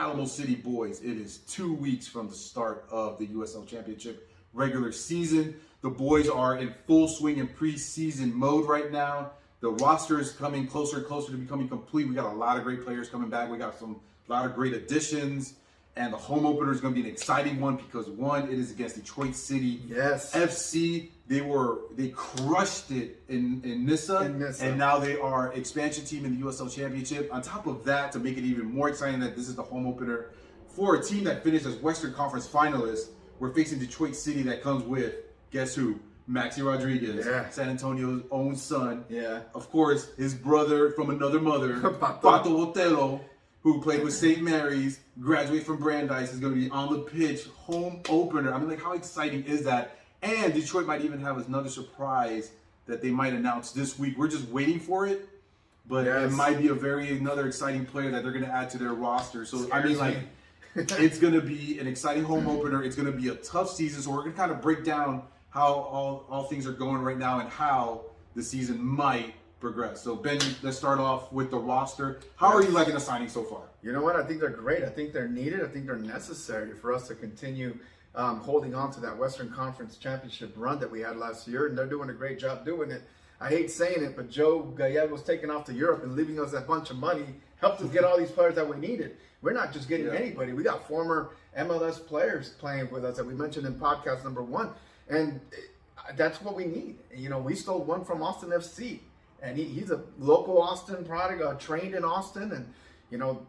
Alamo City boys, it is 2 weeks from the start of the USL Championship regular season. The boys are in full swing in preseason mode right now. The roster is coming closer and closer to becoming complete. We got a lot of great players coming back. We got a lot of great additions. And the home opener is going to be an exciting one because, one, it is against Detroit City FC. They crushed it in Nissa, and now they are expansion team in the USL Championship. On top of that, to make it even more exciting, that this is the home opener for a team that finished as Western Conference finalists. We're facing Detroit City that comes with, guess who? Maxi Rodriguez, San Antonio's own son. Yeah. Of course, his brother from another mother, Pato Botello, who played with St. Mary's, graduated from Brandeis, is going to be on the pitch, home opener. I mean, like, how exciting is that? And Detroit might even have another surprise that they might announce this week. We're just waiting for it, but it might be another exciting player that they're going to add to their roster. So, I mean, like, it's going to be an exciting home opener. It's going to be a tough season. So we're going to kind of break down how all things are going right now and how the season might progress. So, Ben, let's start off with the roster. How are you liking the signing so far? You know what? I think they're great. I think they're needed. I think they're necessary for us to continue holding on to that Western Conference Championship run that we had last year, and they're doing a great job doing it. I hate saying it, but Joe Gallegos taking off to Europe and leaving us that bunch of money helped us get all these players that we needed. We're not just getting anybody. We got former MLS players playing with us that we mentioned in podcast number 1, and that's what we need. You know, we stole one from Austin FC. And he's a local Austin product, trained in Austin. And, you know,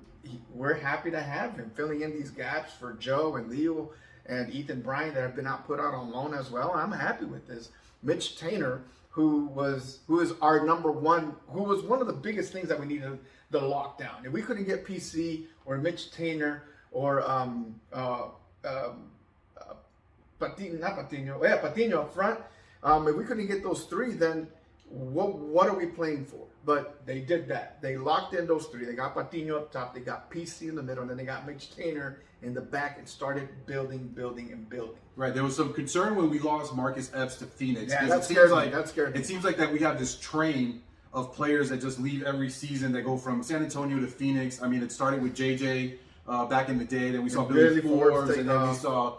we're happy to have him filling in these gaps for Joe and Leo and Ethan Bryant that have been put out on loan as well. I'm happy with this. Mitch Tainer, who is our number one, who was one of the biggest things that we needed, the lockdown. If we couldn't get PC or Mitch Tainer or Patino up front, if we couldn't get those three, then what are we playing for? But they did that. They locked in those three. They got Patino up top. They got PC in the middle. And then they got Mitch Tainer in the back and started building. Right. There was some concern when we lost Marcus Epps to Phoenix. Yeah, that scared me. It seems like that we have this train of players that just leave every season. That go from San Antonio to Phoenix. I mean, it started with JJ back in the day. Then we saw Billy Forbes. And then we saw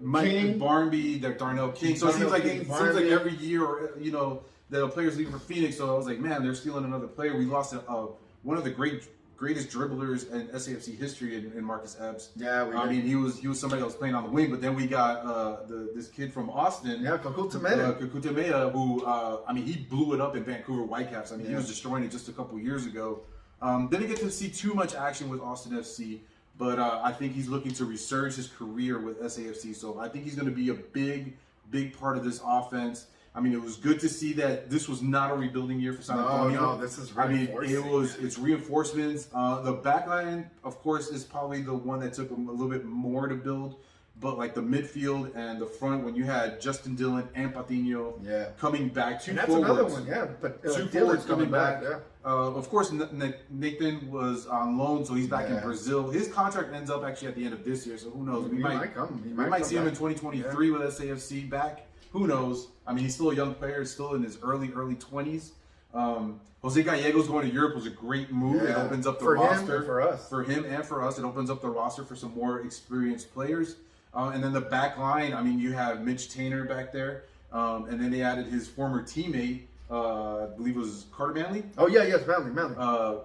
Mike Barnby, Darnell King. So it seems like every year, you know, the players leave for Phoenix. So I was like, man, they're stealing another player. We lost one of the greatest dribblers in SAFC history in Marcus Epps. Yeah, I mean, he was somebody that was playing on the wing. But then we got this kid from Austin, Kakutamea, who I mean, he blew it up in Vancouver Whitecaps. I mean, he was destroying it just a couple years ago. Didn't get to see too much action with Austin FC. But I think he's looking to resurge his career with SAFC. So I think he's going to be a big part of this offense. I mean, it was good to see that this was not a rebuilding year for San Antonio. No, this is reinforcing. I mean, it's reinforcements. The back line, of course, is probably the one that took a little bit more to build. But like the midfield and the front, when you had Justin Dillon and Patino coming back, two forwards. Another one, but two forwards coming back. Of course, Nathan was on loan, so he's back in Brazil. His contract ends up actually at the end of this year, so who knows? We might see him in 2023 with SAFC back. Who knows? I mean, he's still a young player, still in his early 20s. Jose Gallegos going to Europe was a great move. It opens up the roster for him and for us. It opens up the roster for some more experienced players. And then the back line, I mean, you have Mitch Tainer back there. And then they added his former teammate, I believe it was Carter Manley. Oh, yes, Manley.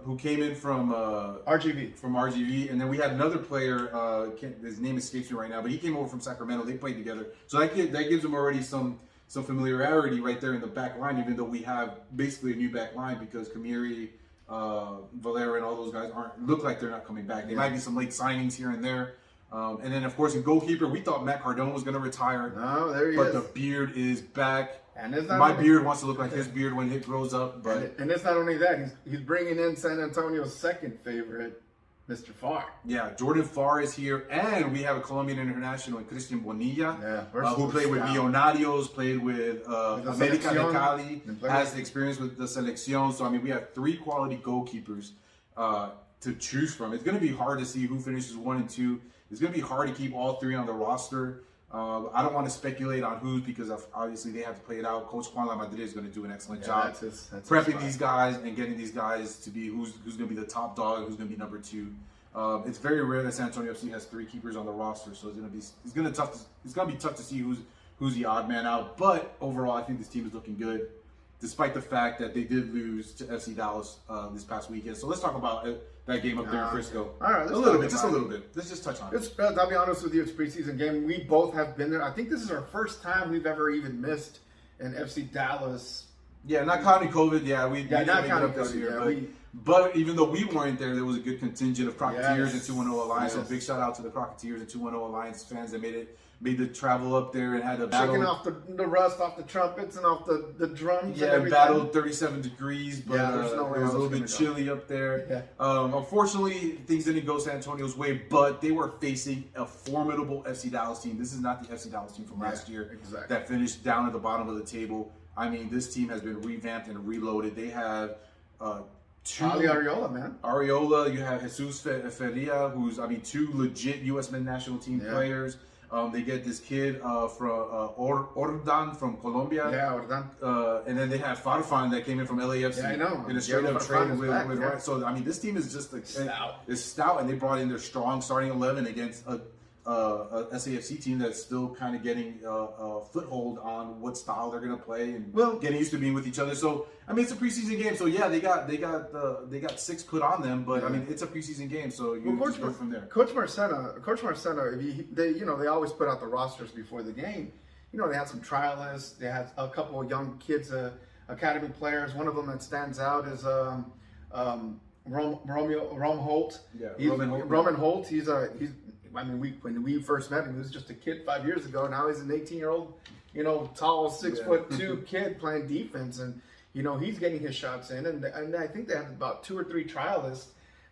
Who came in from RGV. And then we had another player, his name escapes me right now, but he came over from Sacramento. They played together. So that gives them already some familiarity right there in the back line, even though we have basically a new back line because Kamiri, Valera, and all those guys look like they're not coming back. There might be some late signings here and there. And then, of course, in goalkeeper, we thought Matt Cardone was going to retire. No, there he is. But the beard is back. And my beard wants to look like his beard when it grows up. But and it's not only that. He's bringing in San Antonio's second favorite, Mr. Farr. Yeah, Jordan Farr is here. And we have a Colombian international, Christian Bonilla, who played with Millonarios, played with América de Cali, has experience with the Selección. So, I mean, we have 3 quality goalkeepers to choose from. It's going to be hard to see who finishes 1 and 2. It's going to be hard to keep all 3 on the roster. I don't want to speculate on who's because obviously they have to play it out. Coach Juan Lamadrid is going to do an excellent job prepping these guys and getting these guys to be who's going to be the top dog, who's going to be number 2. It's very rare that San Antonio FC has 3 keepers on the roster, so it's gonna be tough to see who's the odd man out. But overall, I think this team is looking good, despite the fact that they did lose to FC Dallas this past weekend. So let's talk about that game up there in Frisco. All right, a little bit, just a little bit. Let's just touch on it. I'll be honest with you, it's preseason game. We both have been there. I think this is our first time we've ever even missed an FC Dallas. Yeah, not counting COVID. Yeah, we not didn't make it counting up this COVID, year. yeah, But even though we weren't there was a good contingent of Crocketeers and 210 Alliance. Yes. So big shout out to the Crocketeers and 210 Alliance fans that made the travel up there and had a battle. Shaking off the rust off the trumpets and off the drums. Yeah, and battled 37 degrees, but there's no way it was I a little was bit gonna go. chilly up there. Yeah. Unfortunately, things didn't go San Antonio's way, but they were facing a formidable FC Dallas team. This is not the FC Dallas team from last year exactly. that finished down at the bottom of the table. I mean, this team has been revamped and reloaded. They have Charlie Ariola, man. Ariola, you have Jesus Feria, who's, 2 legit U.S. men's national team players. They get this kid from Ordan from Colombia. Yeah, Ordan. And then they have Farfan that came in from LAFC. Yeah, I know. In a straight-up trade with yeah. right. So, this team is just Stout. It's stout, and they brought in their strong starting 11 against a SAFC team that's still kind of getting a foothold on what style they're going to play and getting used to being with each other. So it's a preseason game. So yeah, they got 6 put on them, but it's a preseason game. So you just go from there. Coach Marcena, they always put out the rosters before the game. They had some trialists. They had a couple of young kids, academy players. One of them that stands out is Roman Holt. Yeah, Roman Holt. When we first met him, he was just a kid 5 years ago. Now he's an 18-year-old, tall, 6'2" kid playing defense, and he's getting his shots in. And I think they have about 2 or 3 trialists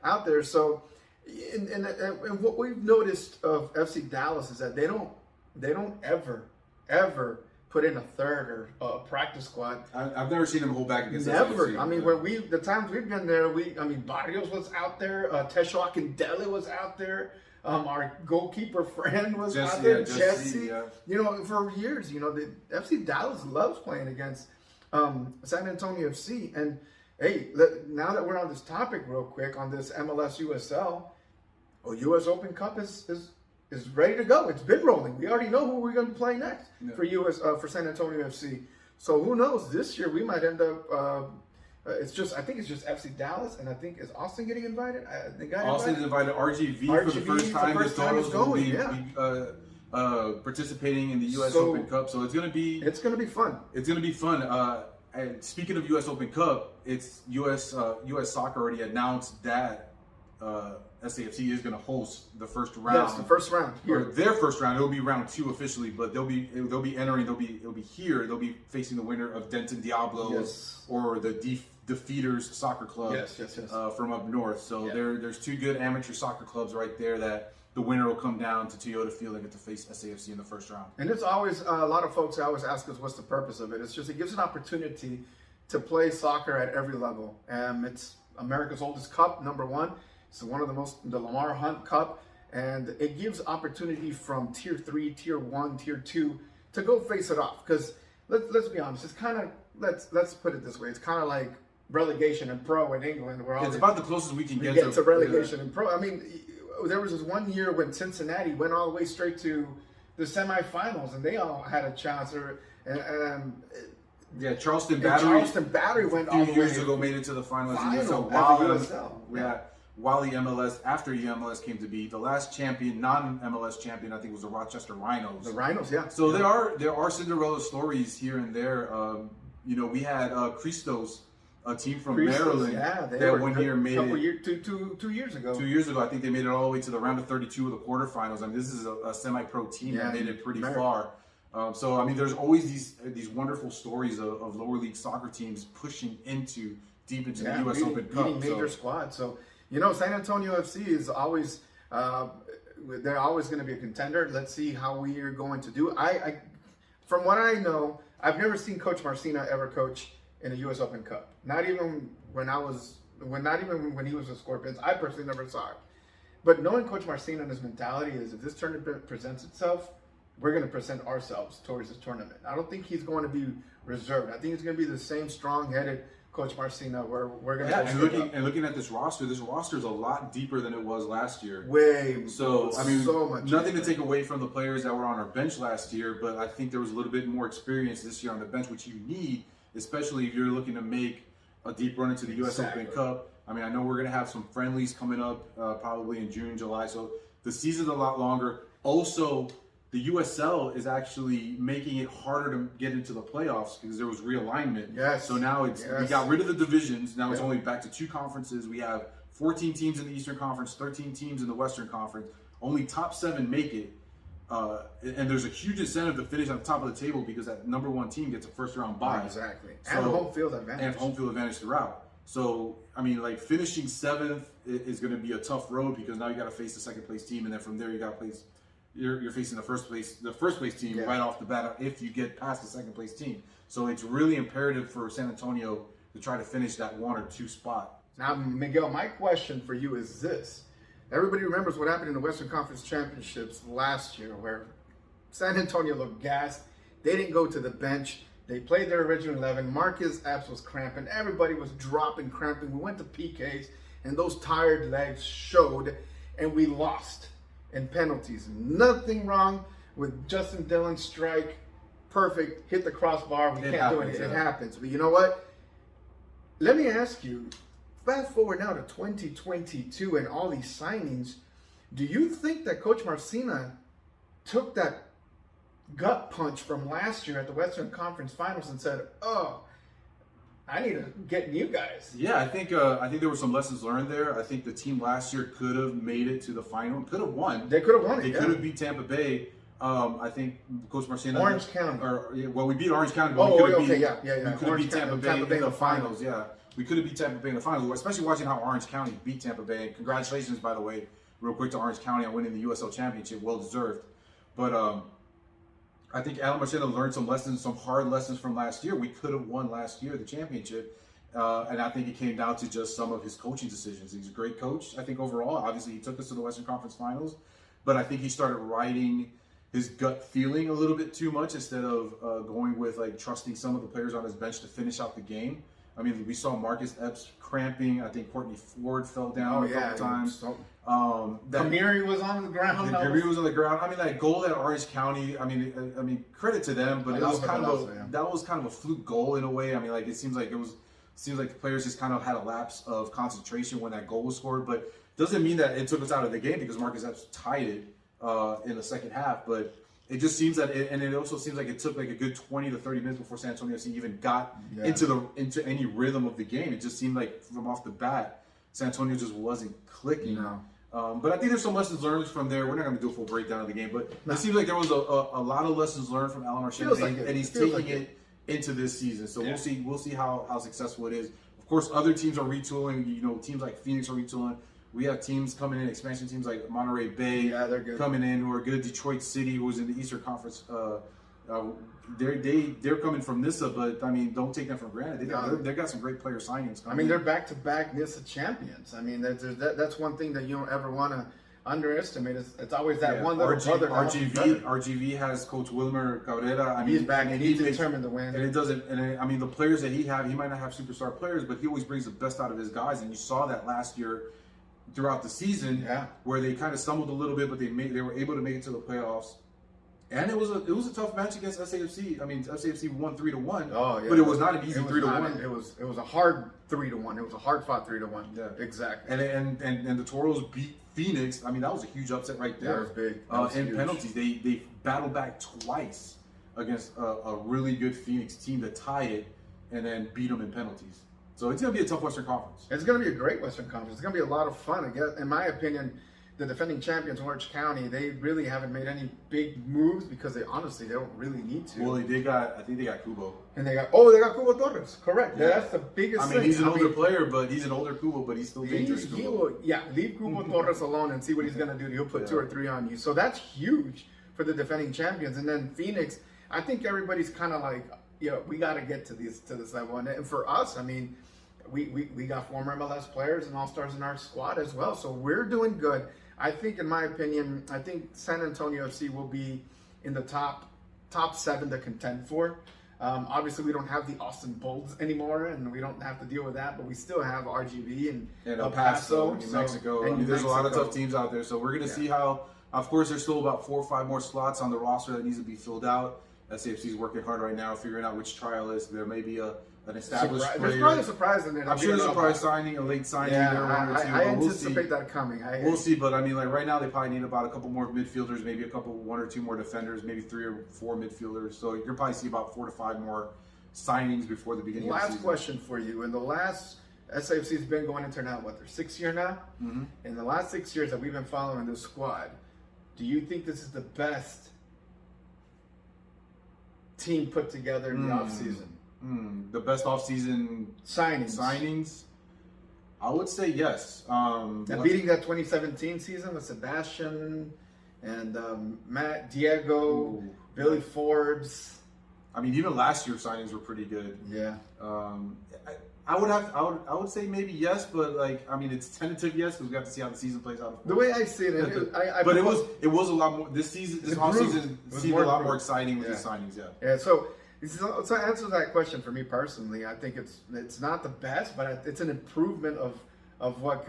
out there. So, and what we've noticed of FC Dallas is that they don't ever put in a third or a practice squad. I've never seen them hold back against Never. SAFC. The times we've been there, Barrios was out there, Tesho Akindele was out there. Our goalkeeper friend was out there, Jesse. For years, the FC Dallas loves playing against San Antonio FC. And hey, now that we're on this topic, real quick, on this MLS USL, US Open Cup is ready to go. It's been rolling. We already know who we're going to play next for San Antonio FC. So who knows? This year we might end up. I think it's just FC Dallas, and I think is Austin getting invited? Austin's invited. RGV for the first time. The first time is going. Be participating in the U.S. Open Cup, so it's gonna be fun. It's gonna be fun. And speaking of U.S. Open Cup, it's U.S. Soccer already announced that SAFC is gonna host the first round. Yes, the first round. Or their first round. It'll be round 2 officially, but they'll be entering. It'll be here. They'll be facing the winner of Denton Diablos or the Defeaters Soccer Club from up north. So there's 2 good amateur soccer clubs right there that the winner will come down to Toyota Field and get to face SAFC in the first round. And it's always a lot of folks always ask us what's the purpose of it. It's just it gives an opportunity to play soccer at every level. It's America's oldest cup, number 1. It's one of the Lamar Hunt Cup, and it gives opportunity from Tier 3, Tier 1, Tier 2 to go face it off. Because let's be honest, it's kind of let's put it this way: it's kind of like relegation in pro in England, where it's about the closest we can get to relegation in pro. There was this one year when Cincinnati went all the way straight to the semifinals, and they all had a chance. Charleston Battery went all the way. A few years ago, made it to the finals. While the MLS, after the MLS came to be, the last champion, non-MLS champion, I think was the Rochester Rhinos. The Rhinos, yeah. So there are Cinderella stories here and there. We had Christos, a team from Maryland, that one year made it. 2 years ago. 2 years ago, I think they made it all the way to the round of 32 of the quarterfinals. This is a semi-pro team that made it pretty far. There's always these wonderful stories of lower league soccer teams pushing deep into the U.S. Open Cup. Beating major squads. So, San Antonio FC is always, they're always going to be a contender. Let's see how we are going to do. From what I know, I've never seen Coach Marcena ever coach in a U.S. Open Cup. Not even when he was with Scorpions. I personally never saw it. But knowing Coach Marcena and his mentality is, if this tournament presents itself, we're going to present ourselves towards this tournament. I don't think he's going to be reserved. I think he's going to be the same strong-headed Coach Marcina, we're going to Yeah, and looking at this roster is a lot deeper than it was last year. way So I mean, so much nothing deeper. to take away from the players that were on our bench last year, but I think there was a little bit more experience this year on the bench, which you need, especially if you're looking to make a deep run into the U.S. Open Cup. I mean, I know we're going to have some friendlies coming up probably in June, July, so the season's a lot longer. Also, the USL is actually making it harder to get into the playoffs because there was realignment. Yes. So now we got rid of the divisions. Now it's Yep. only back to 2 conferences. We have 14 teams in the Eastern Conference, 13 teams in the Western Conference. Only top 7 make it. And there's a huge incentive to finish on the top of the table because that number 1 team gets a first round bye. Exactly. So, And home field advantage. And home field advantage throughout. So, I mean, like finishing 7th is going to be a tough road because now you got to face the second place team. And then from there, you got to place. You're facing the first place team right off the bat if you get past the second place team. So it's really imperative for San Antonio to try to finish that 1 or 2 spot. Now, Miguel, my question for you is this. Everybody remembers what happened in the Western Conference Championships last year where San Antonio looked gassed. They didn't go to the bench. They played their original 11. Marcus Epps was cramping. Everybody was dropping, cramping. We went to PKs, and those tired legs showed, and we lost in penalties. Nothing wrong with Justin Dillon's strike. Perfect. Hit the crossbar. We can't do anything. It happens. But you know what? Let me ask you, fast forward now to 2022 and all these signings, do you think that Coach Marcina took that gut punch from last year at the Western Conference Finals and said, oh, I need to get you guys? Yeah, I think there were some lessons learned there. I think the team last year could have made it to the final, could have won. They could have won it. They could have beat Tampa Bay. I think Coach Marcina. Orange County. We beat Orange County, but we could have beat. We could have beat Tampa Bay in the finals. Yeah, we could have beat Tampa Bay in the finals. Especially watching how Orange County beat Tampa Bay. And congratulations, by the way, real quick to Orange County on winning the USL Championship. Well deserved. But I think Alan Marcina learned some lessons, some hard lessons from last year. We could have won last year the championship. And I think it came down to just some of his coaching decisions. He's a great coach, I think, overall. Obviously, he took us to the Western Conference Finals. But I think he started riding his gut feeling a little bit too much instead of going with, like, trusting some of the players on his bench to finish out the game. I mean, we saw Marcus Epps cramping. I think Courtney Ford fell down a couple times. Kamiri was on the ground. Kamiri was on the ground. I mean, that goal at Orange County. I mean, credit to them, but that was kind of a fluke goal in a way. I mean, like it seems like the players just kind of had a lapse of concentration when that goal was scored. But doesn't mean that it took us out of the game because Marcus Epps tied it in the second half. But it just seems that, and it also seems like it took like a good 20 to 30 minutes before San Antonio FC even got into any rhythm of the game. It just seemed like from off the bat, San Antonio just wasn't clicking. No. But I think there's some lessons learned from there. We're not going to do a full breakdown of the game, but it seems like there was a lot of lessons learned from Alan Marcina, and he's taking it into this season. So we'll see how successful it is. Of course, other teams are retooling. You know, teams like Phoenix are retooling. We have teams coming in, expansion teams like Monterey Bay they're good. coming in, who are good. Detroit City, who was in the Eastern Conference. They're coming from NISA, but I mean, don't take them for granted. They've got some great player signings coming. I mean, they're back-to-back NISA champions. I mean, that's one thing that you don't ever want to underestimate. It's always that one little brother. RGV has Coach Wilmer Cabrera. I mean, he's back and he's determined to win. And it doesn't. And I mean, the players that he might not have superstar players, but he always brings the best out of his guys. And you saw that last year throughout the season, where they kind of stumbled a little bit, but they were able to make it to the playoffs. And it was a tough match against SAFC. I mean, SAFC won 3-1. Oh yeah, but it was not an easy 3-1. It was a hard 3-1. It was a hard fought 3-1. Yeah, exactly. And the Toros beat Phoenix. I mean, that was a huge upset right there. That was big. And penalties, they battled back twice against a really good Phoenix team to tie it, and then beat them in penalties. So it's going to be a tough Western Conference. It's going to be a great Western Conference. It's going to be a lot of fun. I guess, in my opinion, the defending champions, Orange County, they really haven't made any big moves because they don't really need to. Well, I think they got Kubo. And they got Kubo Torres. Correct. Yeah. That's the biggest thing. I mean, he's an older player, but he's an older Kubo, but he's still dangerous. Leave Kubo Torres alone and see what he's going to do. He'll put 2 or 3 on you. So that's huge for the defending champions. And then Phoenix, I think everybody's kind of like, we got to get to this level. And for us, I mean, we got former MLS players and all-stars in our squad as well. So we're doing good. I think, in my opinion, San Antonio FC will be in the top 7 to contend for. Obviously, we don't have the Austin Bolts anymore, and we don't have to deal with that, but we still have RGV and El Paso, New so- Mexico. and I mean, there's a lot of Mexico. tough teams out there, so we're going to see how. Of course, there's still about 4 or 5 more slots on the roster that needs to be filled out. SAFC is working hard right now, figuring out which trialists. There may be an established player. There's probably a surprise in there. I'm sure there's a surprise signing, a late signing there, one or two. I but we'll anticipate see. that coming. We'll see, but I mean, like right now, they probably need about a couple more midfielders, maybe one or two more defenders, maybe 3 or 4 midfielders. So you'll probably see about 4 to 5 more signings before the beginning of the Last season. question for you. In the last, SAFC's been going into now, what, their 6th year now? Mm-hmm. In the last 6 years that we've been following this squad, do you think this is the best team put together in the offseason? The best offseason signings? I would say yes. And beating that 2017 season with Sebastian and Matt, Diego, Billy Forbes. I mean, even last year's signings were pretty good. Yeah. I would say maybe yes, but like I mean, it's tentative yes because we have to see how the season plays out. The way I see it, but it was a lot more this season. This offseason seemed a lot more exciting with these signings. Yeah. So to answer that question for me personally, I think it's not the best, but it's an improvement of what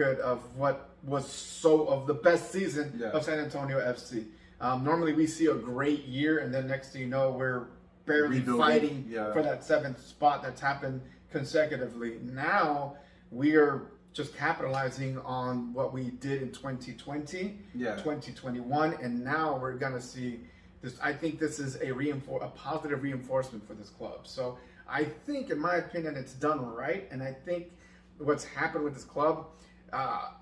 was of the best season of San Antonio FC. Normally we see a great year, and then next thing you know, we're barely fighting for that 7th spot that's happened consecutively. Now we are just capitalizing on what we did in 2020, 2021, and now we're gonna see this. I think this is a positive reinforcement for this club. So I think, in my opinion, it's done right, and I think what's happened with this club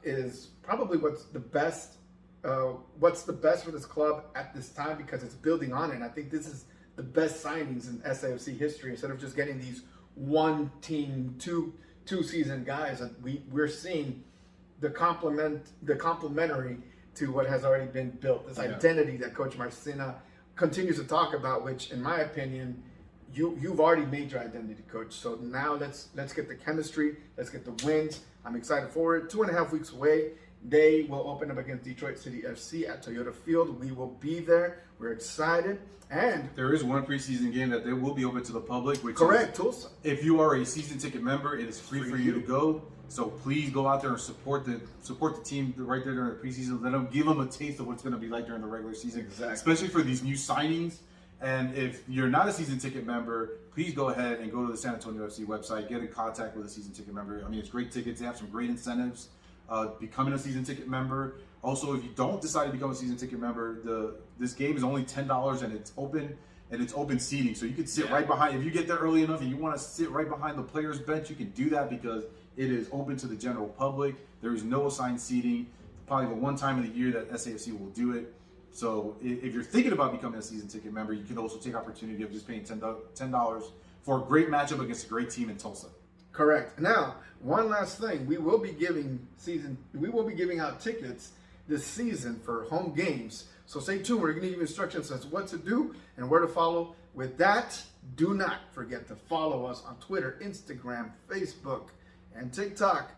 is probably what's the best for this club at this time, because it's building on it. And I think this is the best signings in SAFC history, instead of just getting these one team, two season guys. We're seeing the complementary to what has already been built. This identity that Coach Marcina continues to talk about, which, in my opinion, you've already made your identity, Coach. So now let's get the chemistry, let's get the wins. I'm excited for it. 2.5 weeks away. They will open up against Detroit City FC at Toyota Field. We will be there. We're excited. And there is one preseason game that they will be open to the public. Which correct, Tulsa. If you are a season ticket member, it is free for you to go. So please go out there and support the team right there during the preseason. Give them a taste of what it's going to be like during the regular season, especially for these new signings. And if you're not a season ticket member, please go ahead and go to the San Antonio FC website, get in contact with a season ticket member. I mean, it's great tickets. They have some great incentives. Becoming a season ticket member. Also, if you don't decide to become a season ticket member, this game is only $10 and it's open seating, so you can sit right behind. If you get there early enough and you want to sit right behind the players' bench, you can do that because it is open to the general public. There is no assigned seating. Probably the one time of the year that SAFC will do it. So if you're thinking about becoming a season ticket member, you can also take opportunity of just paying $10 for a great matchup against a great team in Tulsa. Correct. Now, one last thing, we will be giving out tickets this season for home games. So stay tuned. We're going to give you instructions as what to do and where to follow. With that, do not forget to follow us on Twitter, Instagram, Facebook, and TikTok.